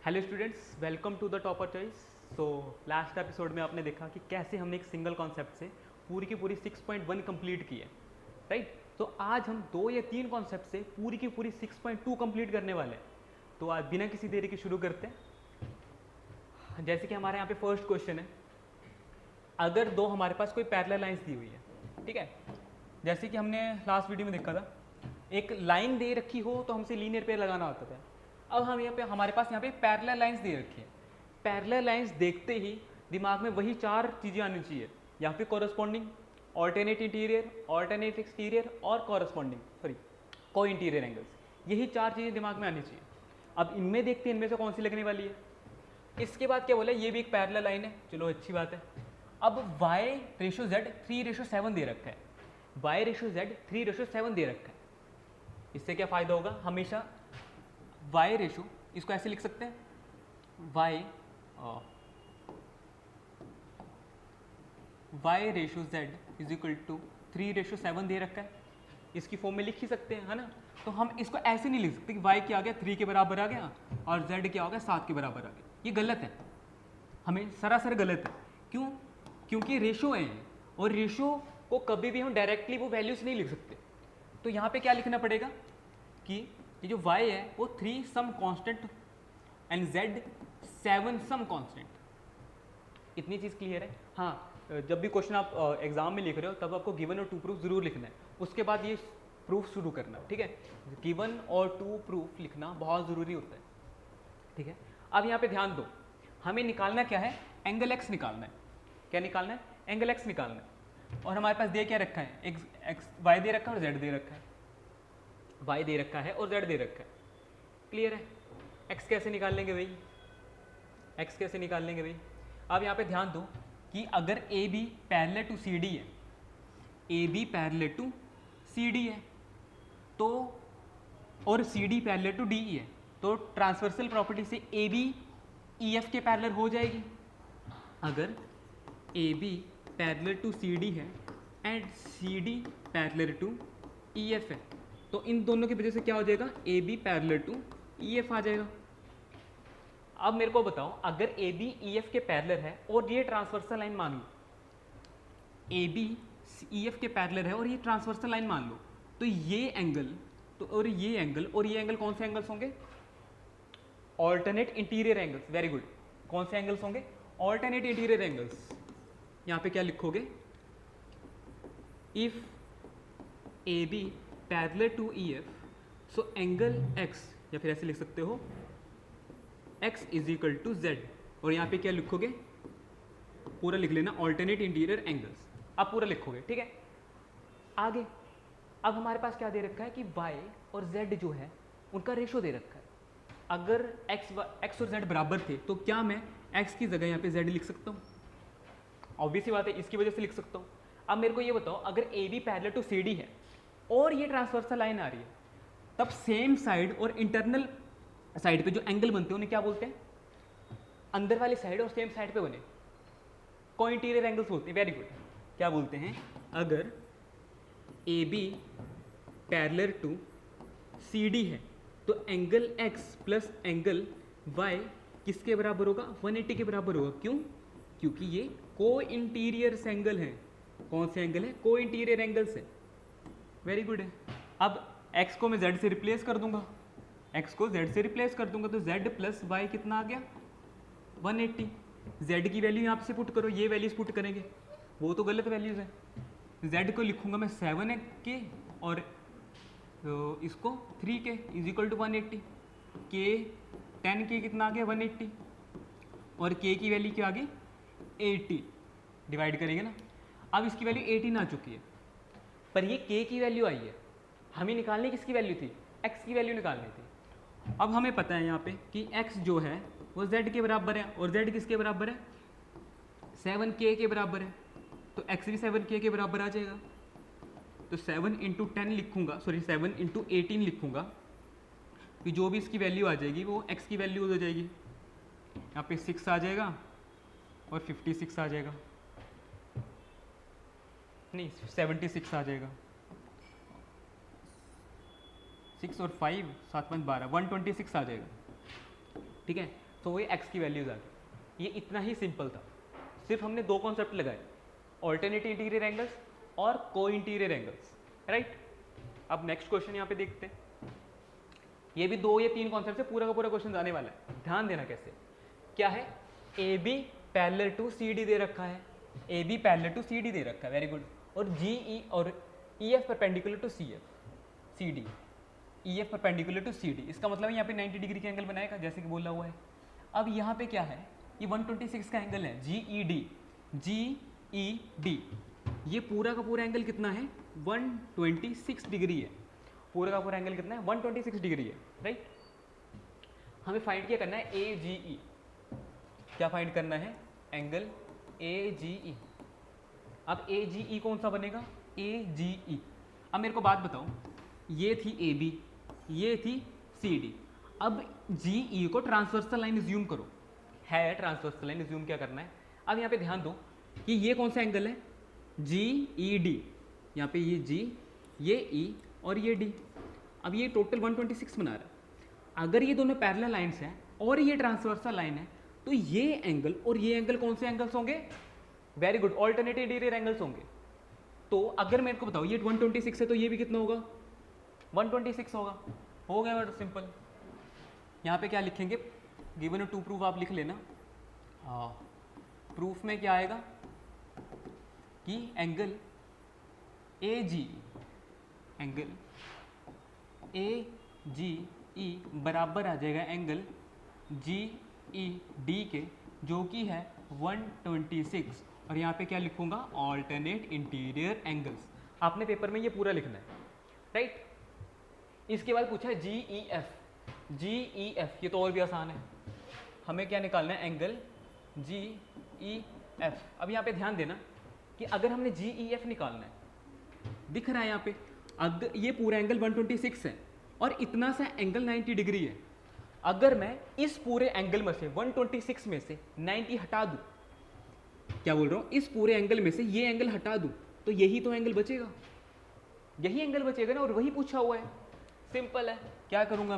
Hello students, welcome to the topper choice. So last episode में आपने देखा कि कैसे हमने एक सिंगल कॉन्सेप्ट से पूरी की पूरी 6.1 कंप्लीट की है, राइट। तो आज हम 2 या 3 कॉन्सेप्ट से पूरी की पूरी 6.2 कंप्लीट करने वाले हैं। तो आज बिना किसी देरी के शुरू करते हैं। जैसे कि हमारे यहाँ पे फर्स्ट क्वेश्चन है, अगर दो हमारे पास कोई पैरेलल लाइंस दी हुई है, ठीक है। जैसे कि हमने लास्ट वीडियो में देखा था, एक लाइन दे रखी हो तो हमसे लीनियर पेयर लगाना होता था। अब हम यहाँ पे हमारे पास यहाँ पे पैरेलल लाइंस दे रखी है। पैरेलल लाइंस देखते ही दिमाग में वही 4 चीज़ें आनी चाहिए, यहाँ पे corresponding, alternate interior, alternate exterior और को इंटीरियर एंगल्स। यही 4 चीज़ें दिमाग में आनी चाहिए। अब इनमें देखते हैं इनमें से कौन सी लगने वाली है। इसके बाद क्या बोला, ये भी एक पैरेलल लाइन है, चलो अच्छी बात है। अब y/z 3:7 दे रखा है, y/z 3:7 दे रखा है। इससे क्या फ़ायदा होगा, हमेशा y रेशो, इसको ऐसे लिख सकते हैं, y/z इज इक्वल टू 3:7 दे रखा है। इसकी फॉर्म में लिख ही सकते हैं, है ना। तो हम इसको ऐसे नहीं लिख सकते कि y क्या आ गया 3 के बराबर आ गया और z क्या हो गया 7 के बराबर आ गया। ये गलत है, हमें सरासर गलत है। क्यों? क्योंकि रेशो है और रेशो को कभी भी हम डायरेक्टली वो वैल्यूज नहीं लिख सकते। तो यहाँ पे क्या लिखना पड़ेगा कि ये जो y है वो 3 some constant and z 7 some constant. इतनी चीज़ क्लियर है। हाँ, जब भी क्वेश्चन आप एग्जाम में लिख रहे हो तब आपको गिवन और टू प्रूफ जरूर लिखना है, उसके बाद ये प्रूफ शुरू करना, ठीक है। गिवन और टू प्रूफ लिखना बहुत ज़रूरी होता है, ठीक है। अब यहाँ पे ध्यान दो, हमें निकालना क्या है, एंगल x निकालना है। क्या निकालना है? एंगल x निकालना है। और हमारे पास दे क्या रखा है, y दे रखा है और z दे रखा है। y दे रखा है और z दे रखा है, क्लियर है। x कैसे निकाल लेंगे भाई, x कैसे निकाल लेंगे भाई। अब यहाँ पे ध्यान दो कि अगर A B parallel to C D है, A B parallel to C D है तो, और C D parallel to D E है, तो ट्रांसवर्सल प्रॉपर्टी से ए बी ई एफ के पैरेलल हो जाएगी। अगर A B parallel to C D है and C D parallel to E F है, तो इन दोनों की वजह से क्या हो जाएगा, A B parallel to E F आ जाएगा। अब मेरे को बताओ, अगर ए बी ई एफ के पैरेलल है और ये ट्रांसवर्सल लाइन मान लो, ए बी ई एफ के पैरेलल है और ये ट्रांसवर्सल लाइन मान लो, तो ये एंगल तो और ये एंगल कौन से एंगल्स होंगे, alternate interior angles. Very good, कौन से एंगल्स होंगे, ऑल्टरनेट इंटीरियर एंगल्स। यहाँ पे क्या लिखोगे, if A B parallel to E F so angle x, या फिर ऐसे लिख सकते हो x is equal to z. और यहाँ पे क्या लिखोगे, पूरा लिख लेना, ऑल्टरनेट इंटीरियर एंगल्स। आप पूरा लिखोगे, ठीक है। आगे अब हमारे पास क्या दे रखा है कि y और z जो है उनका रेशो दे रखा है। अगर x और z बराबर थे तो क्या मैं x की जगह यहाँ पे z लिख सकता हूँ, ऑब्वियस सी बात है, इसकी वजह से लिख सकता हूँ। अब मेरे को ये बताओ, अगर A B parallel to C D है और ये ट्रांसवर्सल लाइन आ रही है, तब सेम साइड और इंटरनल साइड पे जो एंगल बनते हैं उन्हें क्या बोलते हैं, अंदर वाली साइड और सेम साइड पे बने को इंटीरियर एंगल्स बोलते हैं। वेरी गुड, क्या बोलते हैं, अगर A B parallel to C D है तो angle x plus angle y किसके बराबर होगा, 180 के बराबर होगा। क्यों? क्योंकि ये को इंटीरियर एंगल है। कौन से एंगल है, को इंटीरियर एंगल्स है। वेरी गुड है। अब x को मैं z से रिप्लेस कर दूंगा, x को z से रिप्लेस कर दूंगा, तो z प्लस वाई कितना आ गया, 180। z की वैल्यू यहाँ से पुट करो, ये वैल्यूज पुट करेंगे, वो तो गलत वैल्यूज है। z को लिखूंगा मैं 7 के और इसको 3 के इज इक्वल टू 180। k 10 के कितना आ गया, 180, और k की वैल्यू क्या आ गई, 80। डिवाइड करेंगे ना, अब इसकी वैल्यू 18 आ चुकी है, पर ये k की वैल्यू आई है। हमें निकालनी किसकी वैल्यू थी, x की वैल्यू निकालनी थी। अब हमें पता है यहाँ पे कि x जो है वो z के बराबर है, और z किसके बराबर है, 7k के बराबर है, तो x भी 7k के बराबर आ जाएगा। तो 7 इंटू 10 लिखूंगा, सॉरी 7 इंटू 18 लिखूंगा, कि जो भी इसकी वैल्यू आ जाएगी वो x की वैल्यू हो जाएगी। यहाँ पे 6 आ जाएगा और 56 आ जाएगा, नहीं 76 आ जाएगा। 6 और 5 7 5 12 126 आ जाएगा, ठीक है। सो ये x की वैल्यूज आ गई। ये इतना ही सिंपल था, सिर्फ हमने दो कॉन्सेप्ट लगाए, ऑल्टरनेटिव इंटीरियर एंगल्स और को इंटीरियर एंगल्स, राइट। अब नेक्स्ट क्वेश्चन यहाँ पे देखते हैं। ये भी 2 या 3 कॉन्सेप्ट से पूरा का पूरा क्वेश्चन आने वाला है, ध्यान देना कैसे क्या है। A B parallel to C D दे रखा है, A B parallel to C D दे रखा है, वेरी गुड। और जी ई और E F perpendicular to C F C D, E F perpendicular to C D, इसका मतलब यहाँ पे 90 डिग्री का एंगल बनाएगा जैसे कि बोला हुआ है। अब यहाँ पे क्या है, ये 126 का एंगल है, जी ई डी, जी ई डी, ये पूरा का पूरा एंगल कितना है 126 डिग्री है, पूरा का पूरा एंगल कितना है 126 डिग्री है, राइट। हमें फाइंड क्या करना है ए जी ई, क्या फाइंड करना है एंगल ए जी ई। अब ए जी ई कौन सा बनेगा ए जी ई। अब मेरे को बात बताओ, ये थी ए बी, ये थी सी डी, अब जी ई को ट्रांसवर्सल लाइन ज्यूम करो, है ट्रांसवर्सल लाइन ज्यूम क्या करना है। अब यहाँ पे ध्यान दो कि ये कौन सा एंगल है जी ई डी, यहाँ पे ये जी, ये ई और ये डी। अब ये टोटल 126 बना रहा है। अगर ये दोनों पैरेलल लाइन्स हैं और ये ट्रांसवर्सल लाइन है तो ये एंगल और ये एंगल कौन से एंगल्स होंगे, very good, alternative interior angles होंगे। तो अगर मेरे को बताओ ये 126 है तो ये भी कितना होगा 126 होगा, हो गया बड़ा सिंपल। यहाँ पे क्या लिखेंगे, गिवन टू प्रूफ आप लिख लेना। प्रूफ में क्या आएगा कि angle A ji, angle A G ई बराबर आ जाएगा एंगल जी ई डी के, जो कि है 126। और यहाँ पे क्या लिखूंगा ऑल्टरनेट इंटीरियर एंगल्स। आपने पेपर में ये पूरा लिखना है, राइट। इसके बाद पूछा है जी ई एफ, जी ई एफ, ये तो और भी आसान है। हमें क्या निकालना है एंगल जी ई एफ। अब यहाँ पे ध्यान देना कि अगर हमने जी ई एफ निकालना है, दिख रहा है यहाँ पे, अगर ये पूरा एंगल 126 है और इतना सा एंगल 90 डिग्री है, अगर मैं इस पूरे एंगल में से 126 में से 90 हटा दूं, क्या बोल रहा हूं, इस पूरे एंगल में से ये एंगल हटा दूं तो यही तो एंगल बचेगा, यही एंगल बचेगा ना, और वही पूछा हुआ है, सिंपल है। क्या करूंगा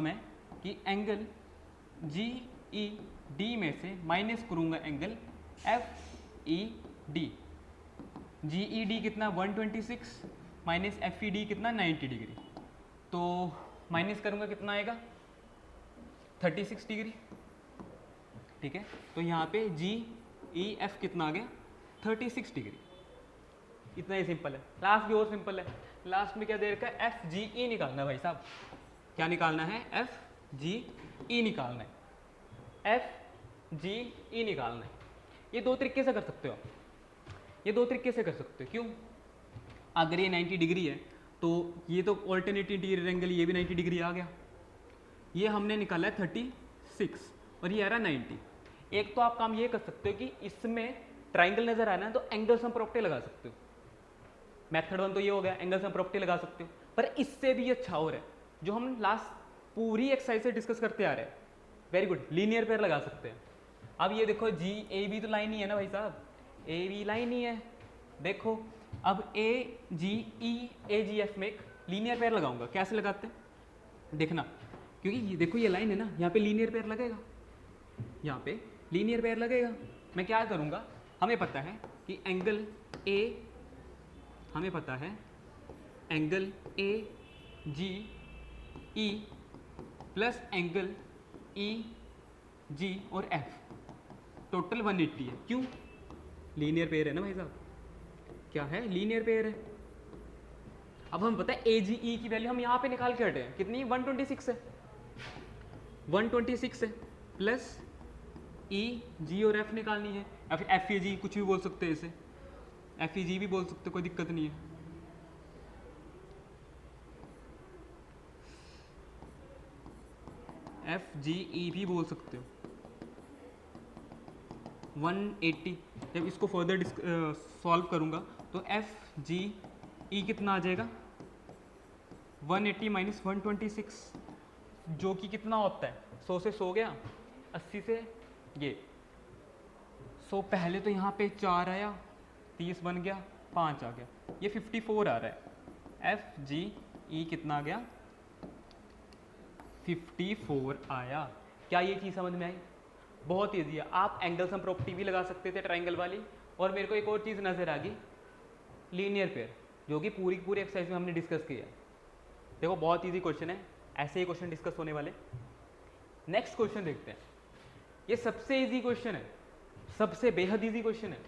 मैं कि एंगल जी ई डी में से माइनस करूंगा एंगल एफ ई डी। जी ई डी कितना 126 माइनस एफ ई डी कितना 90 डिग्री, तो माइनस करूंगा कितना आएगा 36 डिग्री, ठीक है। तो यहाँ पे जी ई एफ कितना आ गया 36 डिग्री, इतना ही सिंपल है। लास्ट भी और सिंपल है, लास्ट में क्या दे रखा है एफ जी ई निकालना है भाई साहब, क्या निकालना है एफ जी ई निकालना है, एफ जी ई निकालना है। ये दो तरीके से कर सकते हो आप, ये दो तरीके से कर सकते हो। क्यों, अगर ये 90 डिग्री है तो ये तो ऑल्टरनेटिव इंटीरियर एंगल, ये भी 90 डिग्री आ गया। ये हमने निकाला है 36 और ये आ रहा 90। एक तो आप काम ये कर सकते हो कि इसमें ट्राइंगल नजर आना है तो एंगल सम प्रॉपर्टी लगा सकते हो। मेथड 1 तो ये हो गया, एंगल सम प्रॉपर्टी लगा सकते हो। पर इससे भी अच्छा हो रहा है जो हम लास्ट पूरी एक्सरसाइज से डिस्कस करते आ रहे हैं, वेरी गुड, लीनियर पेयर लगा सकते हैं। अब ये देखो जी ए बी तो लाइन ही है ना भाई साहब, ए बी लाइन ही है। देखो अब ए जी ई ए जी एफ में एक लीनियर पेयर लगाऊंगा, कैसे लगाते हैं देखना, क्योंकि ये देखो ये लाइन है ना, यहाँ पे लीनियर पेयर लगेगा, यहाँ पे लीनियर पेयर लगेगा। मैं क्या करूँगा, हमें पता है कि एंगल ए, हमें पता है angle A G E plus angle E G और एफ टोटल 180 है। क्यों, लीनियर पेयर है ना भाई साहब, क्या है लीनियर पेयर है। अब हम पता है ए जी ई की वैल्यू हम यहाँ पे निकाल के हटे हैं, कितनी 126 है, 126 है प्लस ई जी और एफ निकालनी है, या फिर एफ ई जी कुछ भी बोल सकते हैं इसे, एफ ई जी भी बोल सकते, कोई दिक्कत नहीं है। एफ जी ई भी बोल सकते हो। 180 जब इसको फर्दर सॉल्व करूंगा तो एफ जी ई कितना आ जाएगा 180 माइनस 126, जो कि कितना होता है 100 से 100 गया, 80 से ये 100, पहले तो यहाँ पे 4 आया, 30 बन गया, 5 आ गया, ये 54 आ रहा है। एफ जी ई कितना आ गया 54 आया। क्या ये चीज़ समझ में आई? बहुत ईजी है। आप एंगल सम प्रॉपर्टी भी लगा सकते थे ट्राइंगल वाली, और मेरे को एक और चीज़ नज़र आ गई, लीनियर पेयर, जो कि पूरी की पूरी एक्सरसाइज में हमने डिस्कस किया। देखो बहुत ईजी क्वेश्चन है, ऐसे ही क्वेश्चन डिस्कस होने वाले। नेक्स्ट क्वेश्चन देखते हैं। ये सबसे ईजी क्वेश्चन है, सबसे बेहद ईजी क्वेश्चन है।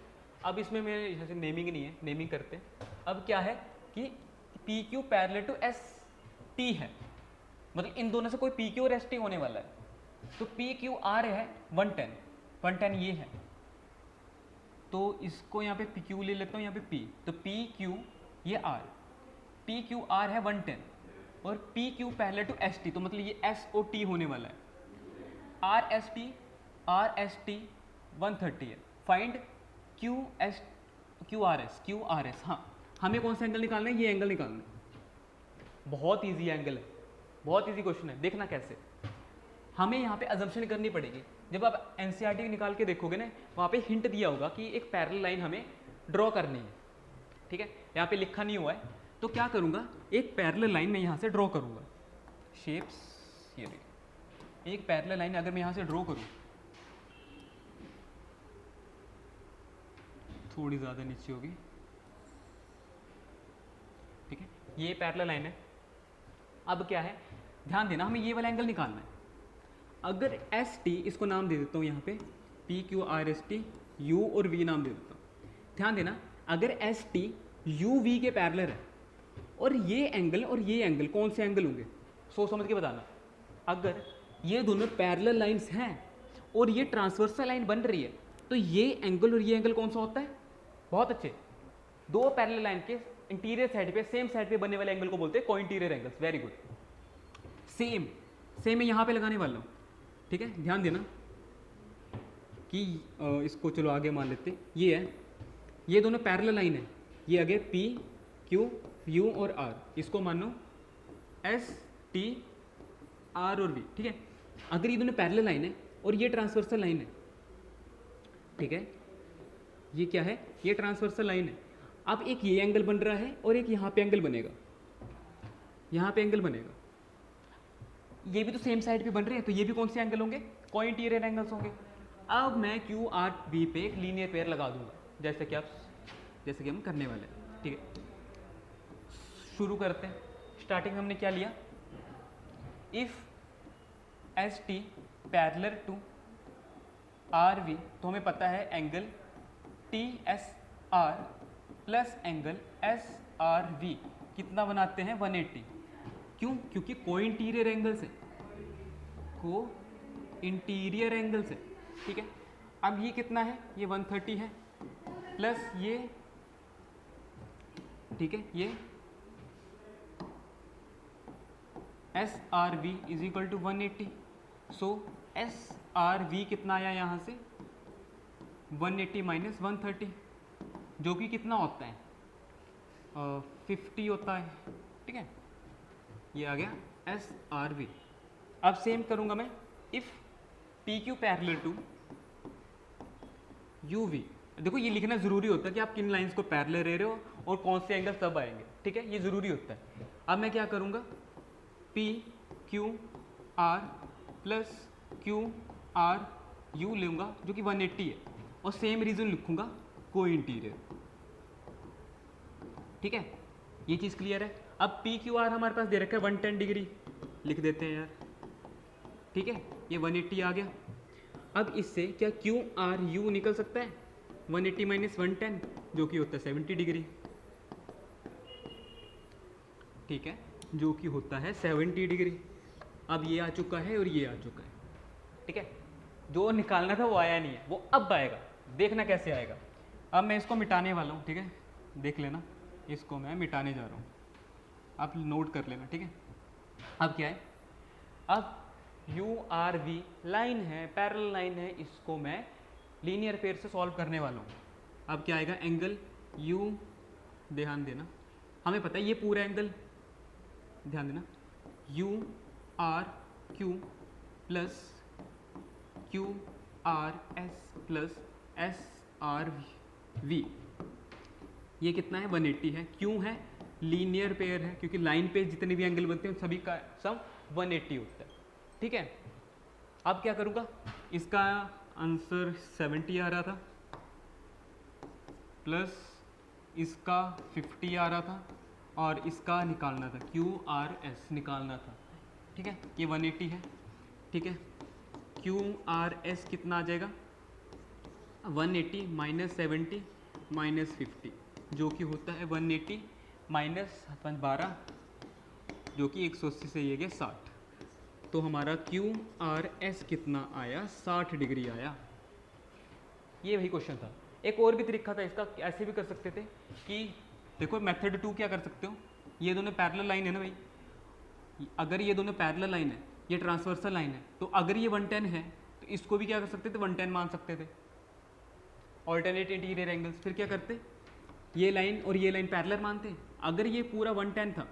अब इसमें मेरे यहाँ से नेमिंग नहीं है, नेमिंग करते हैं। अब क्या है कि P Q parallel to S T है, मतलब इन दोनों से कोई पी क्यू और एस टी होने वाला है। तो पी क्यू आर है 110 ये है, तो इसको यहाँ पे पी क्यू ले लेता हूँ, यहाँ पे पी, तो पी क्यू ये आर, पी क्यू आर है 110 और P Q parallel to S T, तो मतलब ये एस ओ टी होने वाला है। आर एस टी 130 है। Find Q R S. हाँ, हमें कौन सा एंगल निकालना है? ये एंगल निकालना है। बहुत इजी एंगल है, बहुत इजी क्वेश्चन है। देखना कैसे, हमें यहाँ पे अजम्पशन करनी पड़ेगी। जब आप एनसीईआरटी निकाल के देखोगे ना, वहाँ पे हिंट दिया होगा कि एक पैरेलल लाइन हमें ड्रॉ करनी है, ठीक है। यहाँ पे लिखा नहीं हुआ है, तो क्या करूँगा, एक पैरेलल लाइन मैं यहाँ से ड्रॉ करूँगा। शेप्स ये देखिए, एक पैरेलल लाइन अगर मैं यहाँ से ड्रॉ करूँ, थोड़ी ज़्यादा नीचे होगी, ठीक है, ये पैरेलल लाइन है। अब क्या है, ध्यान देना, हमें ये वाला एंगल निकालना है। अगर एस टी, इसको नाम दे देता हूँ यहाँ पे, P Q R S T, you और वी नाम दे देता हूँ। ध्यान देना, अगर एस टी यू वी के पैरेलल है और ये एंगल कौन से एंगल होंगे, सोच समझ के बताना। अगर ये दोनों पैरेलल लाइंस हैं और ये ट्रांसवर्सल लाइन बन रही है, तो ये एंगल और ये एंगल कौन सा होता है? बहुत अच्छे, दो पैरेलल लाइन के इंटीरियर साइड पे, सेम साइड पे बनने वाले एंगल को बोलते हैं co-interior angles. Very good, same मैं यहाँ पे लगाने वाला हूँ, ठीक है। ध्यान देना कि इसको चलो आगे मान लेते हैं, ये है, ये दोनों पैरेलल लाइन है, ये आगे पी क्यू यू और आर, इसको मानो एस टी आर और वी, ठीक है। अगर ये दोनों पैरेलल लाइन है और ये ट्रांसवर्सल लाइन है, ठीक है, ये क्या है, ये ट्रांसवर्सल लाइन है। अब एक ये एंगल बन रहा है और एक यहाँ पे एंगल बनेगा, यहाँ पे एंगल बनेगा, ये भी तो सेम साइड पे बन रहे हैं, तो ये भी कौन से एंगल होंगे? कोइंटीरियर एंगल्स होंगे। अब मैं क्यू आर वी पे एक लीनियर पेयर लगा दूंगा, जैसे कि हम करने वाले हैं, ठीक है। शुरू करते हैं। स्टार्टिंग हमने क्या लिया, if S T parallel to R V, तो हमें पता है angle T S R plus angle S R V कितना बनाते हैं? 180। क्यों? क्योंकि कोइंटीरियर एंगल्स है, कोइंटीरियर एंगल्स है, ठीक है। अब ये कितना है? ये 130 है प्लस ये, ठीक है, ये S R V is equal to 180। So S R V कितना आया यहाँ से? 180 माइनस 130, जो कि कितना होता है? 50 होता है, ठीक है। ये आ गया एस आर वी। अब सेम करूँगा मैं, if P Q parallel to U V. देखो ये लिखना ज़रूरी होता है कि आप किन लाइंस को पैरेलल ले रहे हो और कौन से एंगल तब आएंगे, ठीक है, ये ज़रूरी होता है। अब मैं क्या करूँगा, P Q are plus Q are you लूँगा, जो कि 180 है, और सेम रीज़न लिखूँगा कोइंटीरियर, ठीक है। ये चीज़ क्लियर है। अब पी क्यू आर हमारे पास दे रखा है 110 डिग्री, लिख देते हैं यार, ठीक है, ये 180 आ गया। अब इससे क्या क्यू आर यू निकल सकता है? 180 माइनस 110, जो कि होता है 70 डिग्री, ठीक है, जो कि होता है 70 डिग्री। अब ये आ चुका है और ये आ चुका है, ठीक है। जो निकालना था वो आया नहीं है, वो अब आएगा, देखना कैसे आएगा। अब मैं इसको मिटाने वाला हूँ, ठीक है, देख लेना, इसको मैं मिटाने जा रहा हूँ, आप नोट कर लेना, ठीक है। अब क्या है, अब यू आर वी लाइन है, पैरेलल लाइन है, इसको मैं लीनियर पेयर से सॉल्व करने वाला हूँ। अब क्या आएगा, एंगल यू, ध्यान देना, हमें पता है ये पूरा एंगल, ध्यान देना, U R Q plus Q R S plus S R V, ये कितना है? 180 है। क्यों है? लीनियर पेयर है, क्योंकि लाइन पे जितने भी एंगल बनते हैं सभी का सम 180 होता है, ठीक है, अब क्या करूँगा, इसका आंसर 70 आ रहा था प्लस इसका 50 आ रहा था और इसका निकालना था QRS निकालना था। ठीक है, ये 180 है। ठीक है, QRS कितना आ जाएगा, 180 माइनस 70 माइनस 50 जो कि होता है 180 माइनस 12 जो कि 180 से ये गया 60। तो हमारा QRS कितना आया, 60 डिग्री आया। ये वही क्वेश्चन था। एक और भी तरीका था इसका, ऐसे भी कर सकते थे कि देखो मेथड 2 क्या कर सकते हो, ये दोनों पैरेलल लाइन है ना भाई, अगर ये दोनों पैरेलल लाइन है, ये ट्रांसवर्सल लाइन है, तो अगर ये 110 है तो इसको भी क्या कर सकते थे, 110 मान सकते थे, ऑल्टरनेट इंटीरियर एंगल्स। फिर क्या करते, ये लाइन और ये लाइन पैरेलल मानते। अगर ये पूरा 110 था,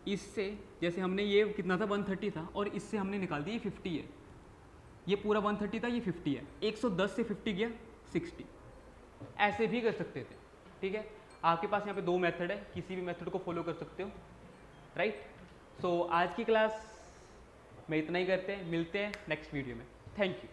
इससे जैसे हमने ये कितना था 130 था और इससे हमने निकाल दिया ये 50 है, ये पूरा 130 था, ये 50 है, 110 से 50 गया 60। ऐसे भी कर सकते थे। ठीक है, आपके पास यहाँ पे 2 मेथड है, किसी भी मेथड को फॉलो कर सकते हो, राइट। सो आज की क्लास में इतना ही करते हैं, मिलते हैं नेक्स्ट वीडियो में। Thank you.